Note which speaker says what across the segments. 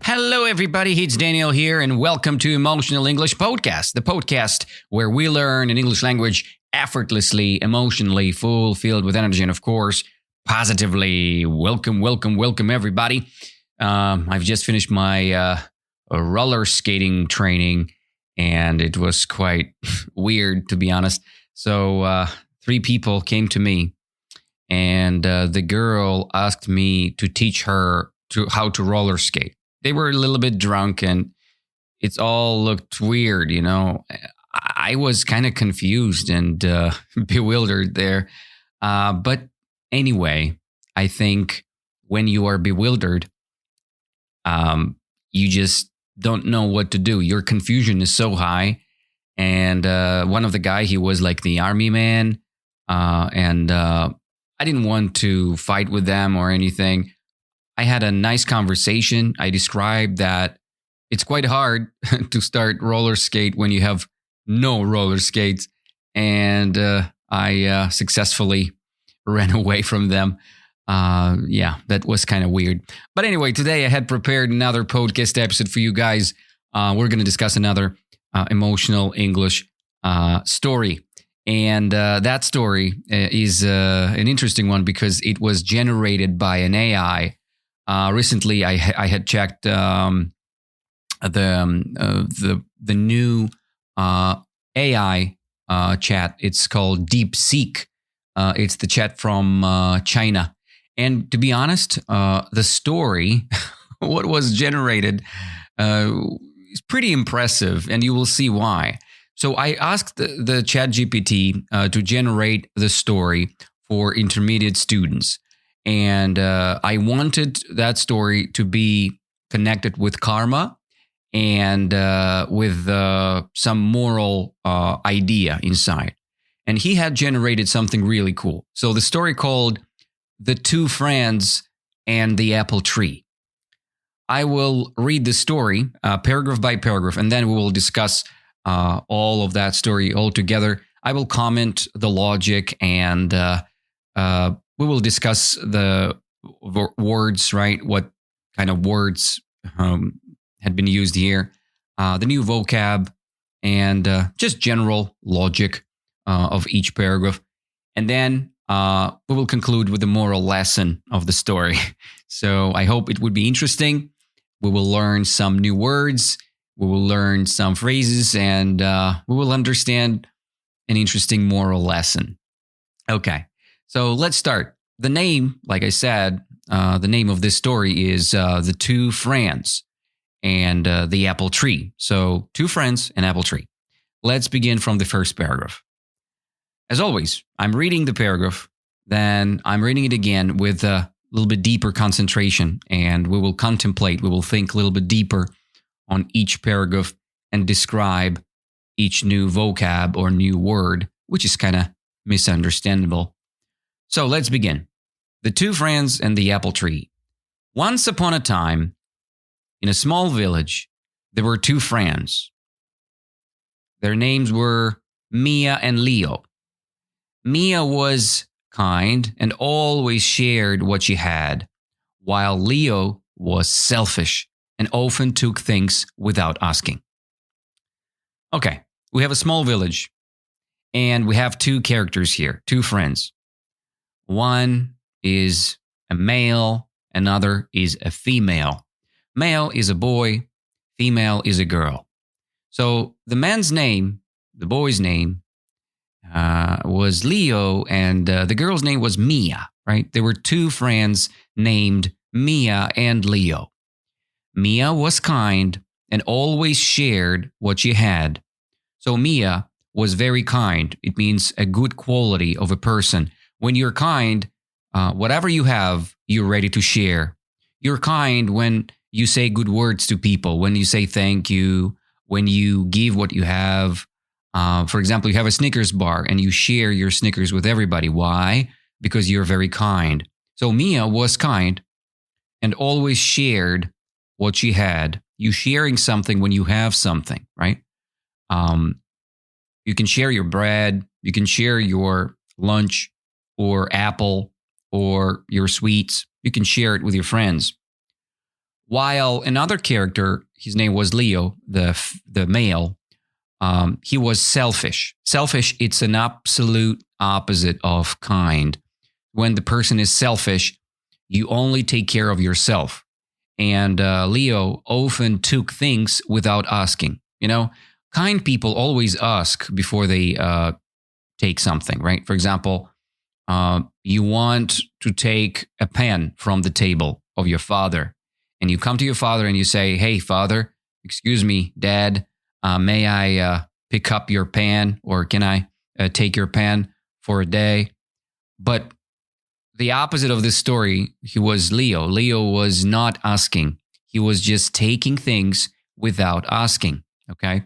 Speaker 1: Hello, everybody. It's Daniel here, and welcome to Emotional English Podcast, the podcast where we learn an English language effortlessly, emotionally, filled with energy, and of course, positively. Welcome, everybody. I've just finished my roller skating training, and it was quite weird, to be honest. So 3 people came to me, and the girl asked me to teach her how to roller skate. They were a little bit drunk and it all looked weird, you know. I was kind of confused and bewildered there. But anyway, I think when you are bewildered, you just don't know what to do. Your confusion is so high. And one of the guy, he was like the army man. And I didn't want to fight with them or anything. I had a nice conversation. I described that it's quite hard to start roller skate when you have no roller skates. And I successfully ran away from them. That was kind of weird. But anyway, today I had prepared another podcast episode for you guys. We're going to discuss another emotional English story. And that story is an interesting one because it was generated by an AI. Recently, I had checked the new AI chat. It's called DeepSeek. It's the chat from China. And to be honest, the story, what was generated, is pretty impressive, and you will see why. So I asked the chat GPT to generate the story for intermediate students. And I wanted that story to be connected with karma and with some moral idea inside. And he had generated something really cool. So the story called The 2 Friends and the Apple Tree. I will read the story paragraph by paragraph, and then we will discuss all of that story all together. I will comment the logic and we will discuss the words, right? What kind of words had been used here, the new vocab, and just general logic of each paragraph. And then we will conclude with the moral lesson of the story. So I hope it would be interesting. We will learn some new words. We will learn some phrases, and we will understand an interesting moral lesson. Okay. So let's start. The name, like I said, the name of this story is The 2 Friends and the Apple Tree. So 2 friends and apple tree. Let's begin from the first paragraph. As always, I'm reading the paragraph, then I'm reading it again with a little bit deeper concentration, and we will contemplate, we will think a little bit deeper on each paragraph and describe each new vocab or new word, which is kind of misunderstandable. So let's begin. The 2 Friends and the Apple Tree. Once upon a time, in a small village, there were 2 friends. Their names were Mia and Leo. Mia was kind and always shared what she had, while Leo was selfish and often took things without asking. Okay, we have a small village, and we have 2 characters here, 2 friends. One is a male, another is a female. Male is a boy, female is a girl. So the man's name, the boy's name, was Leo, and the girl's name was Mia, right? There were 2 friends named Mia and Leo. Mia was kind and always shared what she had. So Mia was very kind. It means a good quality of a person. When you're kind, whatever you have, you're ready to share. You're kind when you say good words to people, when you say thank you, when you give what you have. For example, you have a Snickers bar and you share your Snickers with everybody. Why? Because you're very kind. So Mia was kind and always shared what she had. You sharing something when you have something, right? You can share your bread, you can share your lunch or apple or your sweets. You can share it with your friends. While another character, his name was Leo, the male, he was selfish. Selfish, it's an absolute opposite of kind. When the person is selfish, you only take care of yourself. And Leo often took things without asking. Kind people always ask before they take something, right? For example, you want to take a pen from the table of your father, and you come to your father and you say, "Hey, father, excuse me, dad, may I pick up your pen, or can I take your pen for a day?" But the opposite of this story, he was Leo. Leo was not asking. He was just taking things without asking, okay?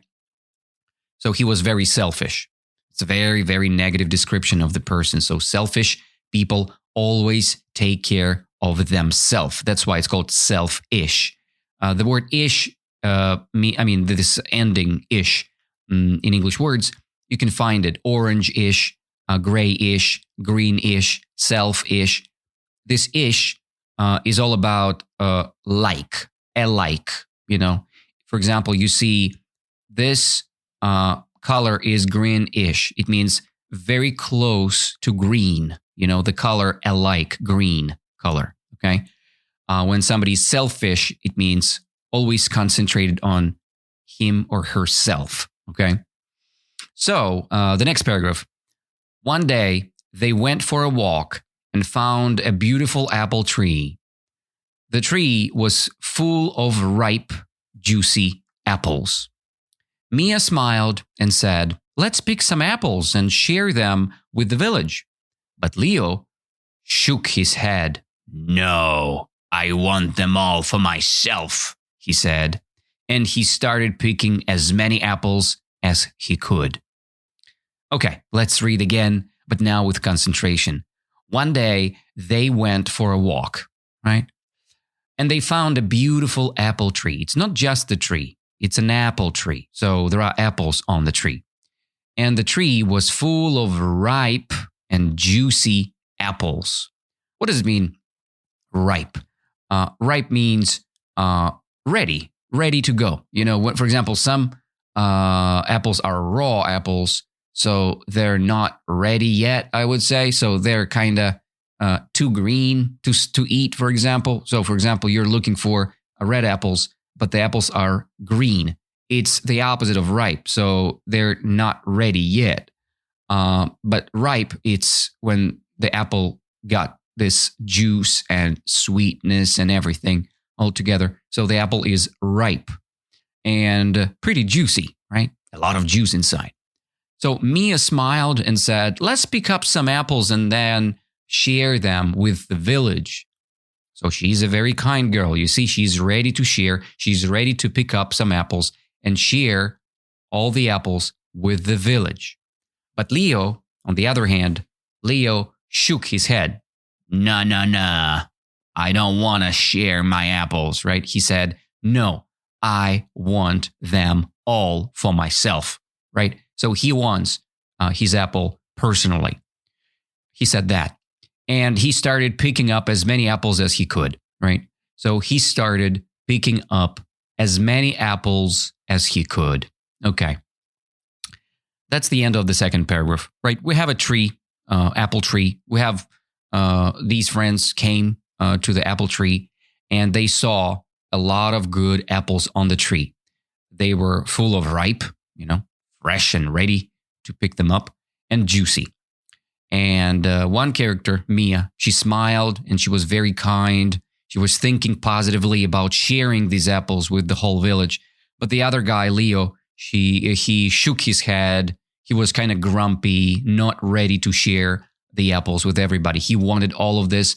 Speaker 1: So he was very selfish. It's a very, very negative description of the person. So selfish people always take care of themselves. That's why it's called selfish. The word ish, this ending ish in English words, you can find it orange-ish, gray-ish, green-ish, self-ish. This ish is all about alike. For example, you see this color is green-ish. It means very close to green. The color alike, green color. Okay. When somebody's selfish, it means always concentrated on him or herself. Okay. So the next paragraph. One day they went for a walk and found a beautiful apple tree. The tree was full of ripe, juicy apples. Mia smiled and said, "Let's pick some apples and share them with the village." But Leo shook his head. "No, I want them all for myself," he said, and he started picking as many apples as he could. Okay, let's read again, but now with concentration. One day, they went for a walk, right? And they found a beautiful apple tree. It's not just a tree, it's an apple tree. So there are apples on the tree. And the tree was full of ripe and juicy apples. What does it mean, ripe? Ripe means ready to go. For example, some apples are raw apples, so they're not ready yet, I would say. So they're kind of too green to eat, for example. So, for example, you're looking for red apples, but the apples are green. It's the opposite of ripe, so they're not ready yet. But ripe, it's when the apple got this juice and sweetness and everything all together. So the apple is ripe and pretty juicy, right? A lot of juice inside. So Mia smiled and said, "Let's pick up some apples and then share them with the village." So she's a very kind girl. You see, she's ready to share. She's ready to pick up some apples and share all the apples with the village. But Leo, on the other hand, Leo shook his head. "No, I don't want to share my apples," right? He said, "No, I want them all for myself," right? So he wants his apple personally. He said that. And he started picking up as many apples as he could, right? So he started picking up as many apples as he could. Okay. That's the end of the second paragraph, right? We have a tree, apple tree. We have these friends came to the apple tree and they saw a lot of good apples on the tree. They were full of ripe, fresh and ready to pick them up, and juicy. And one character, Mia, she smiled and she was very kind. She was thinking positively about sharing these apples with the whole village. But the other guy, Leo, he shook his head. He was kind of grumpy, not ready to share the apples with everybody. He wanted all of this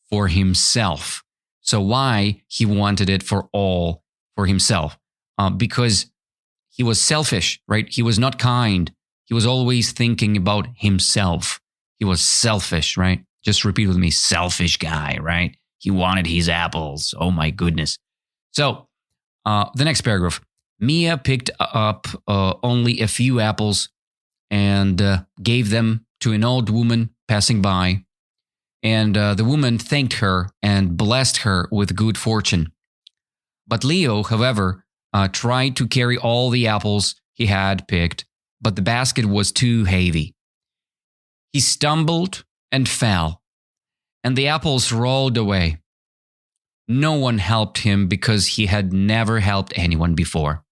Speaker 1: for himself. So why he wanted it for himself? Because he was selfish, right? He was not kind. He was always thinking about himself. He was selfish, right? Just repeat with me, selfish guy, right? He wanted his apples. Oh my goodness. So the next paragraph. Mia picked up only a few apples and gave them to an old woman passing by. And the woman thanked her and blessed her with good fortune. But Leo, however, tried to carry all the apples he had picked, but the basket was too heavy. He stumbled and fell, and the apples rolled away. No one helped him because he had never helped anyone before.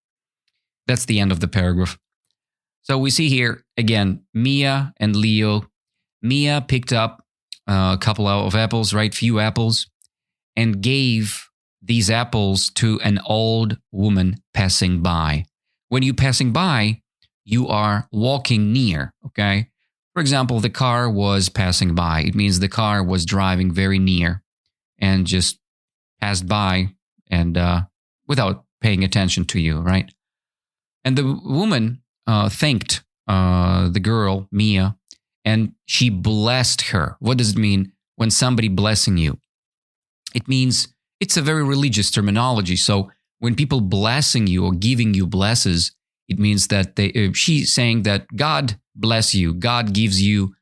Speaker 1: That's the end of the paragraph. So we see here, again, Mia and Leo. Mia picked up a couple of apples, right? Few apples, and gave these apples to an old woman passing by. When you're passing by, you are walking near, okay? For example, the car was passing by. It means the car was driving very near and just passed by and without paying attention to you, right? And the woman thanked the girl, Mia, and she blessed her. What does it mean when somebody blessing you? It means it's a very religious terminology. So when people blessing you or giving you blesses, it means that she's saying that God bless you. God gives you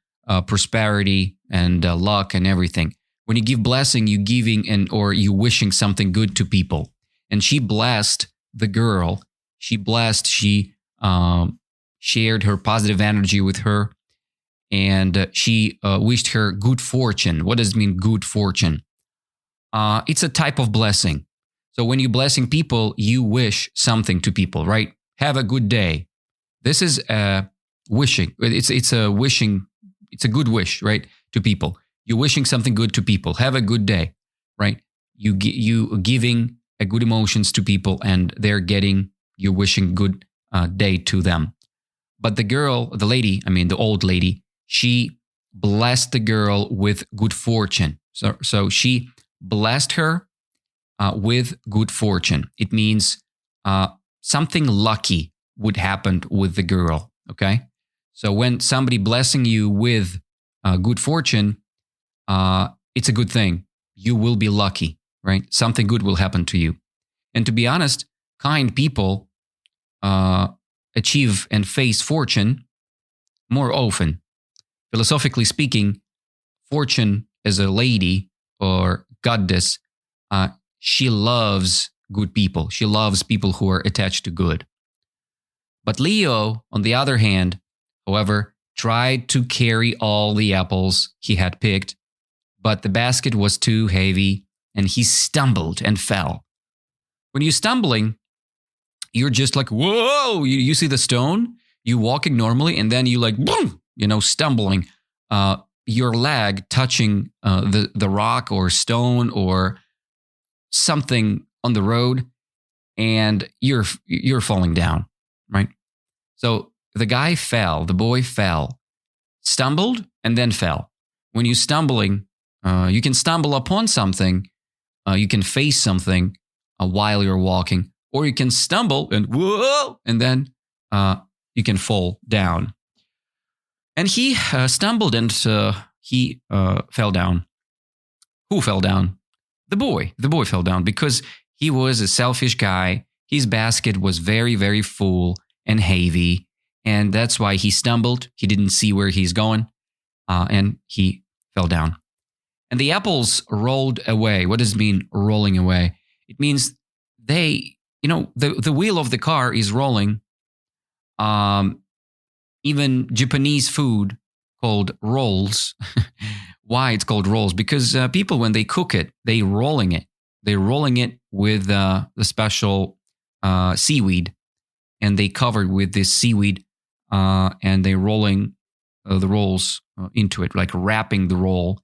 Speaker 1: prosperity and luck and everything. When you give blessing, you giving or you wishing something good to people. And she blessed the girl. She shared her positive energy with her, and she wished her good fortune. What does it mean, good fortune? It's a type of blessing. So when you're blessing people, you wish something to people, right? Have a good day. This is wishing. It's a wishing. It's a good wish, right, to people. You're wishing something good to people. Have a good day, right? You giving a good emotions to people, and they're getting. You're wishing good day to them. But the old lady, she blessed the girl with good fortune. So she blessed her with good fortune. It means something lucky would happen with the girl, okay? So when somebody blessing you with good fortune, it's a good thing. You will be lucky, right? Something good will happen to you. And to be honest, kind people achieve and face fortune more often. Philosophically speaking, fortune as a lady or goddess, she loves good people. She loves people who are attached to good. But Leo, on the other hand, however, tried to carry all the apples he had picked, but the basket was too heavy and he stumbled and fell. When you're stumbling, you're just like, whoa, you see the stone, you walking normally, and then you like, boom, stumbling, your leg touching the rock or stone or something on the road, and you're falling down, right? So the boy fell, stumbled, and then fell. When you're stumbling, you can stumble upon something, you can face something while you're walking, or you can stumble and whoa, and then you can fall down. And he stumbled and he fell down. Who fell down? The boy. The boy fell down because he was a selfish guy. His basket was very, very full and heavy, and that's why he stumbled. He didn't see where he's going, and he fell down. And the apples rolled away. What does it mean, rolling away? It means the wheel of the car is rolling. Even Japanese food called rolls. Why it's called rolls? Because people, when they cook it, they're rolling it. They're rolling it with the special seaweed, and they covered with this seaweed, and they're rolling the rolls into it, like wrapping the roll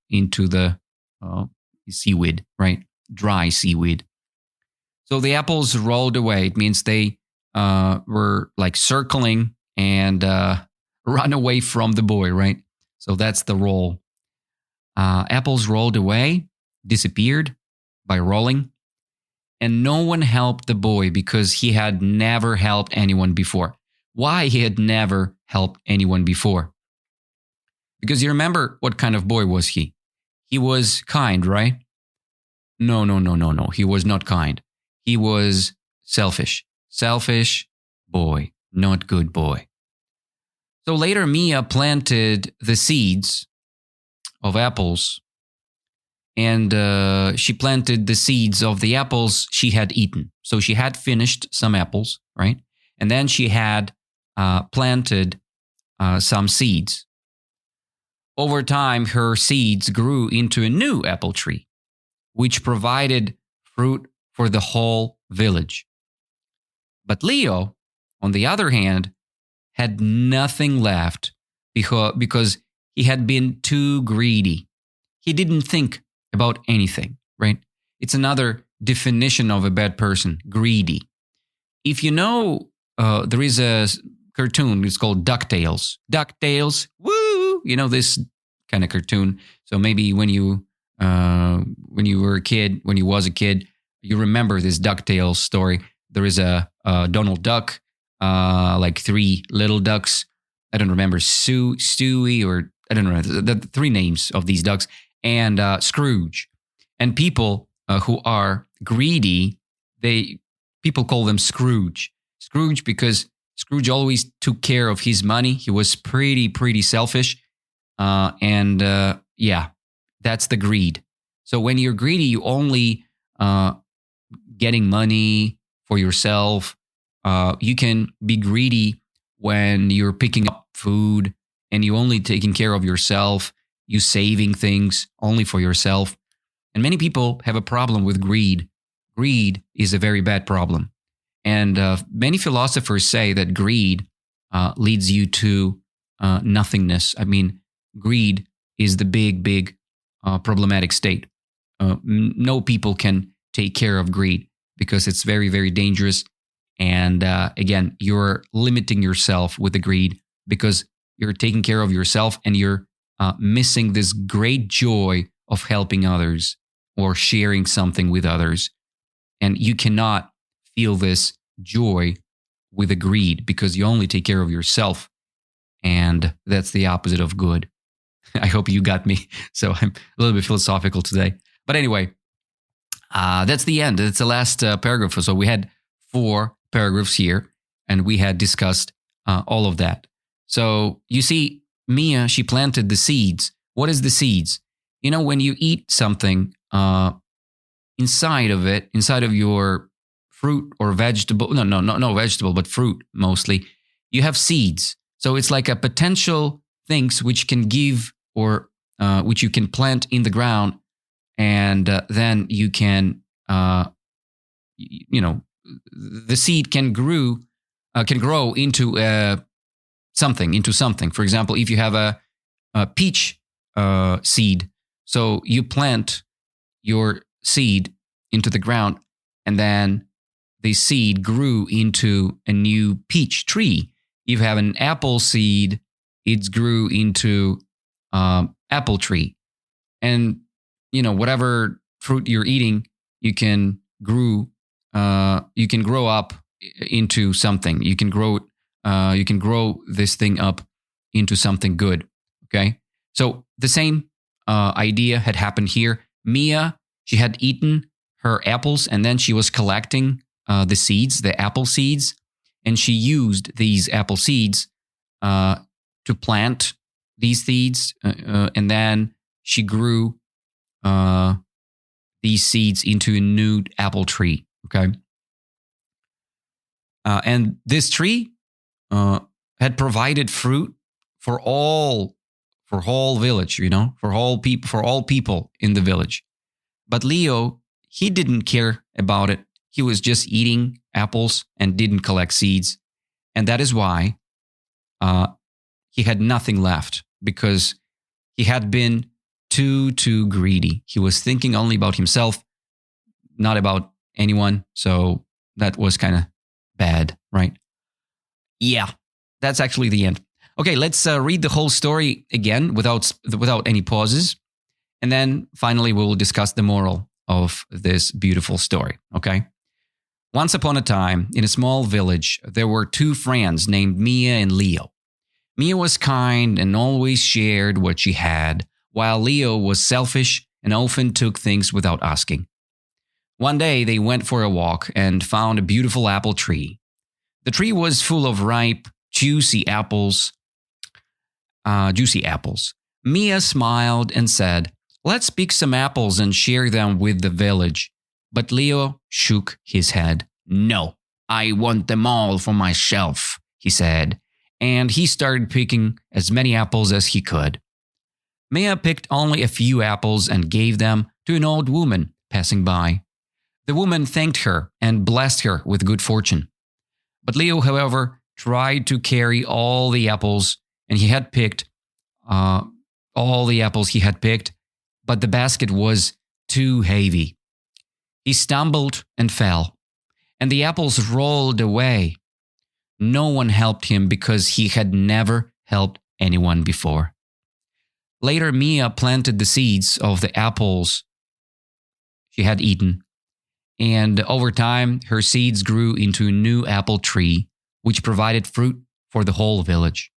Speaker 1: into the seaweed, right? Dry seaweed. So the apples rolled away. It means they were like circling and run away from the boy, right? So that's the roll. Apples rolled away, disappeared by rolling, and no one helped the boy because he had never helped anyone before. Why he had never helped anyone before? Because you remember what kind of boy was he? He was kind, right? No. He was not kind. He was selfish. Selfish boy, not good boy. So later, Mia planted the seeds of apples, and she planted the seeds of the apples she had eaten. So she had finished some apples, right? And then she had planted some seeds. Over time, her seeds grew into a new apple tree, which provided fruit for the whole village. But Leo, on the other hand, had nothing left because he had been too greedy. He didn't think about anything, right? It's another definition of a bad person, greedy. If you know, there is a cartoon, it's called DuckTales. DuckTales, woo! You know this kind of cartoon. So maybe when you were a kid, when you was a kid, you remember this DuckTales story. There is a Donald Duck, like three little ducks. I don't remember Stewie, or I don't know the three names of these ducks, and Scrooge. And people who are greedy, people call them Scrooge. Scrooge because Scrooge always took care of his money. He was pretty selfish. Yeah, that's the greed. So when you're greedy, you only getting money for yourself. You can be greedy when you're picking up food and you only taking care of yourself. You saving things only for yourself. And many people have a problem with greed. Greed is a very bad problem. And many philosophers say that greed leads you to nothingness. I mean, greed is the big problematic state. No people can take care of greed because it's very dangerous. And again, you're limiting yourself with the greed because you're taking care of yourself and you're missing this great joy of helping others or sharing something with others. And you cannot feel this joy with the greed because you only take care of yourself. And that's the opposite of good. I hope you got me. So I'm a little bit philosophical today. But anyway, that's the end. That's the last paragraph. So we had 4 paragraphs here, and we had discussed all of that. So you see, Mia, she planted the seeds. What is the seeds? You know, when you eat something, inside of your fruit or vegetable, no vegetable, but fruit mostly, you have seeds. So it's like a potential things which can give or which you can plant in the ground, and then you can, the seed can grow into something. For example, if you have a peach seed, so you plant your seed into the ground, and then the seed grew into a new peach tree. If you have an apple seed, it grew into apple tree. And whatever fruit you're eating, you can grow up into something. You can grow this thing up into something good. Okay, so the same idea had happened here. Mia, she had eaten her apples, and then she was collecting the seeds, the apple seeds, and she used these apple seeds to plant these seeds, and then she grew these seeds into a new apple tree. Okay, and this tree had provided fruit for whole village, for all people in the village. But Leo, he didn't care about it. He was just eating apples and didn't collect seeds. And that is why he had nothing left, because he had been too greedy. He was thinking only about himself, not about anyone. So that was kind of bad, right? Yeah, that's actually the end. Okay, let's read the whole story again without any pauses. And then finally, we will discuss the moral of this beautiful story, okay? Once upon a time, in a small village, there were 2 friends named Mia and Leo. Mia was kind and always shared what she had, while Leo was selfish and often took things without asking. One day, they went for a walk and found a beautiful apple tree. The tree was full of ripe, juicy apples, juicy apples. Mia smiled and said, "Let's pick some apples and share them with the village." But Leo shook his head. "No, I want them all for myself," he said, and he started picking as many apples as he could. Mia picked only a few apples and gave them to an old woman passing by. The woman thanked her and blessed her with good fortune. But Leo, however, tried to carry all the apples he had picked, but the basket was too heavy. He stumbled and fell, and the apples rolled away. No one helped him because he had never helped anyone before. Later, Mia planted the seeds of the apples she had eaten, and over time, her seeds grew into a new apple tree, which provided fruit for the whole village.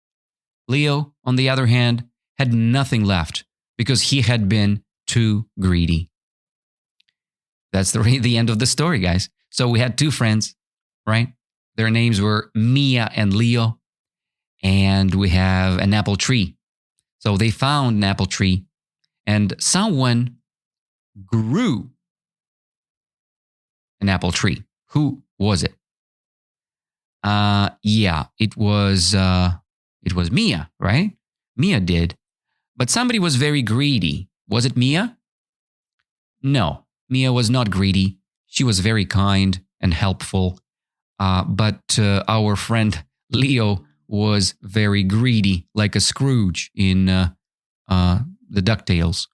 Speaker 1: Leo, on the other hand, had nothing left because he had been too greedy. That's the end of the story, guys. So we had two friends, right? Their names were Mia and Leo, and we have an apple tree. So they found an apple tree, and someone grew an apple tree. Who was it? It was Mia, right? Mia did. But somebody was very greedy. Was it Mia? No, Mia was not greedy. She was very kind and helpful. But our friend Leo was very greedy, like a Scrooge in the DuckTales.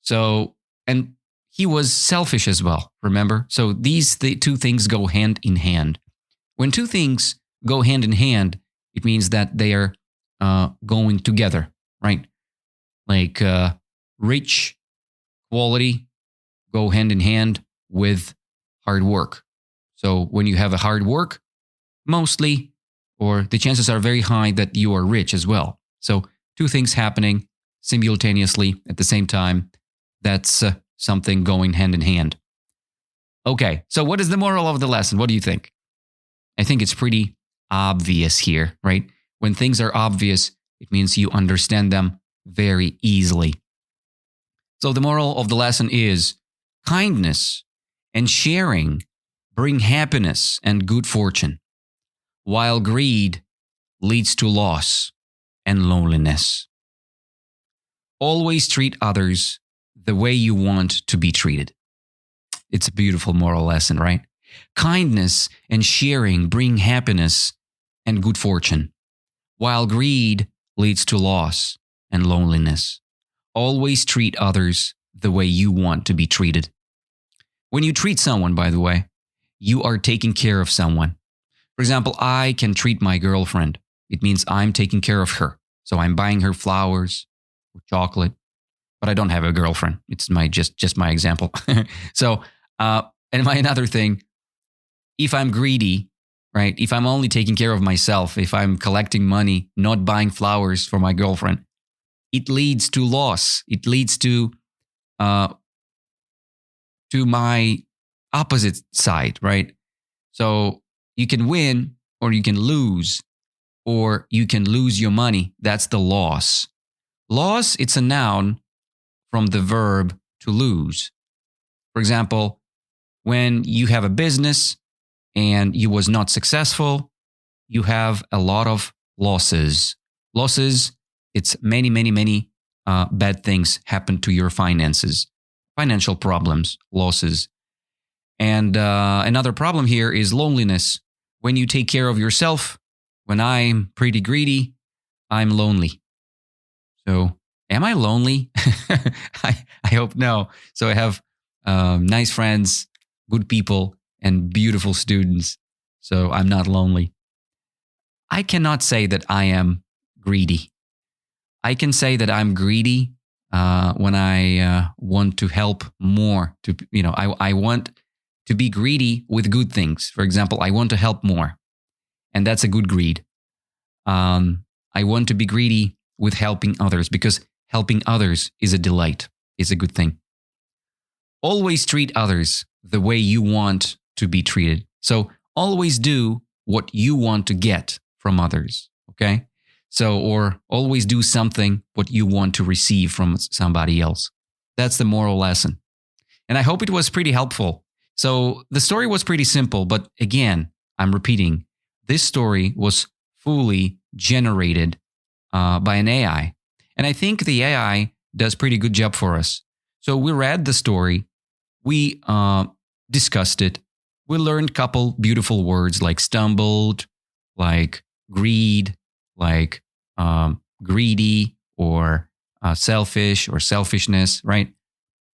Speaker 1: So, and he was selfish as well, remember? So the two things go hand in hand. When two things go hand in hand, it means that they are going together, right? Like rich quality go hand in hand with hard work. So when you have a hard work, mostly, or the chances are very high that you are rich as well. So two things happening simultaneously at the same time, that's something going hand in hand. Okay, so what is the moral of the lesson? What do you think? I think it's pretty obvious here, right? When things are obvious, it means you understand them very easily. So the moral of the lesson is kindness and sharing bring happiness and good fortune, while greed leads to loss and loneliness. Always treat others the way you want to be treated. It's a beautiful moral lesson, right? Kindness and sharing bring happiness and good fortune, while greed leads to loss and loneliness. Always treat others the way you want to be treated. When you treat someone, by the way, you are taking care of someone. For example, I can treat my girlfriend. It means I'm taking care of her. So I'm buying her flowers or chocolate, but I don't have a girlfriend. It's just my example. So, and another thing, if I'm greedy, right? If I'm only taking care of myself, if I'm collecting money, not buying flowers for my girlfriend, it leads to loss. It leads to my opposite side, right? So you can win or you can lose, or you can lose your money. That's the loss. Loss, it's a noun from the verb to lose. For example, when you have a business and you was not successful, you have a lot of losses. Losses, it's many bad things happen to your finances. Financial problems, losses. And another problem here is loneliness. When you take care of yourself, when I'm pretty greedy, I'm lonely. So am I lonely? I hope no. So I have nice friends, good people, and beautiful students. So I'm not lonely. I cannot say that I am greedy. I can say that I'm greedy when I want to help more. I want to be greedy with good things. For example, I want to help more. And that's a good greed. I want to be greedy with helping others because helping others is a delight, is a good thing. Always treat others the way you want to be treated. So always do what you want to get from others, okay? So, or always do something what you want to receive from somebody else. That's the moral lesson. And I hope it was pretty helpful. So the story was pretty simple, but again, I'm repeating, this story was fully generated by an AI. And I think the AI does pretty good job for us. So we read the story, we discussed it, we learned a couple beautiful words like stumbled, like greed, like greedy, or selfish, or selfishness, right?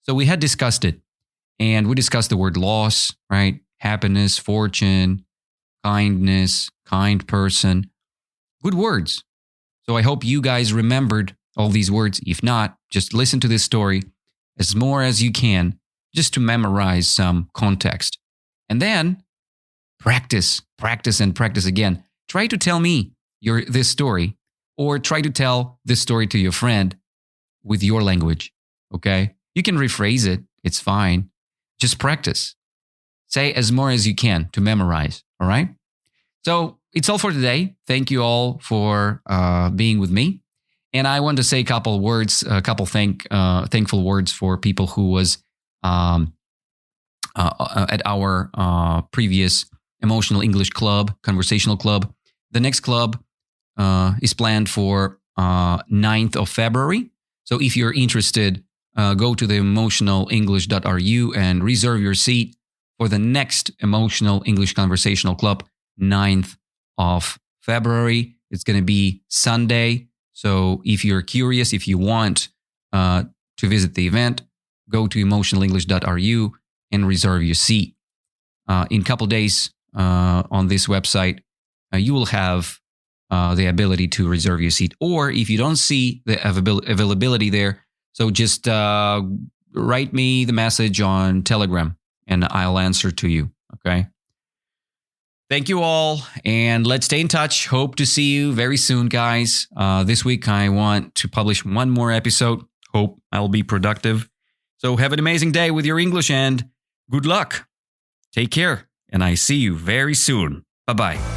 Speaker 1: So we had discussed it, and we discussed the word loss, right? Happiness, fortune, kindness, kind person. Good words. So I hope you guys remembered all these words. If not, just listen to this story as more as you can, just to memorize some context. And then practice and practice again. Try to tell me this story, or try to tell this story to your friend with your language, okay? You can rephrase it. It's fine. Just practice. Say as more as you can to memorize, all right? So it's all for today. Thank you all for being with me. And I want to say a couple thankful words for people who was at our previous Emotional English Club, Conversational Club. The next club is planned for 9th of February. So if you're interested, go to the emotionalenglish.ru and reserve your seat for the next Emotional English Conversational Club, 9th of February. It's going to be Sunday. So if you're curious, if you want to visit the event, go to emotionalenglish.ru and reserve your seat. In a couple days on this website, you will have the ability to reserve your seat. Or if you don't see the availability there, so just write me the message on Telegram and I'll answer to you, okay? Thank you all, and let's stay in touch. Hope to see you very soon, guys. This week, I want to publish one more episode. Hope I'll be productive. So have an amazing day with your English, and good luck. Take care, and I see you very soon. Bye-bye.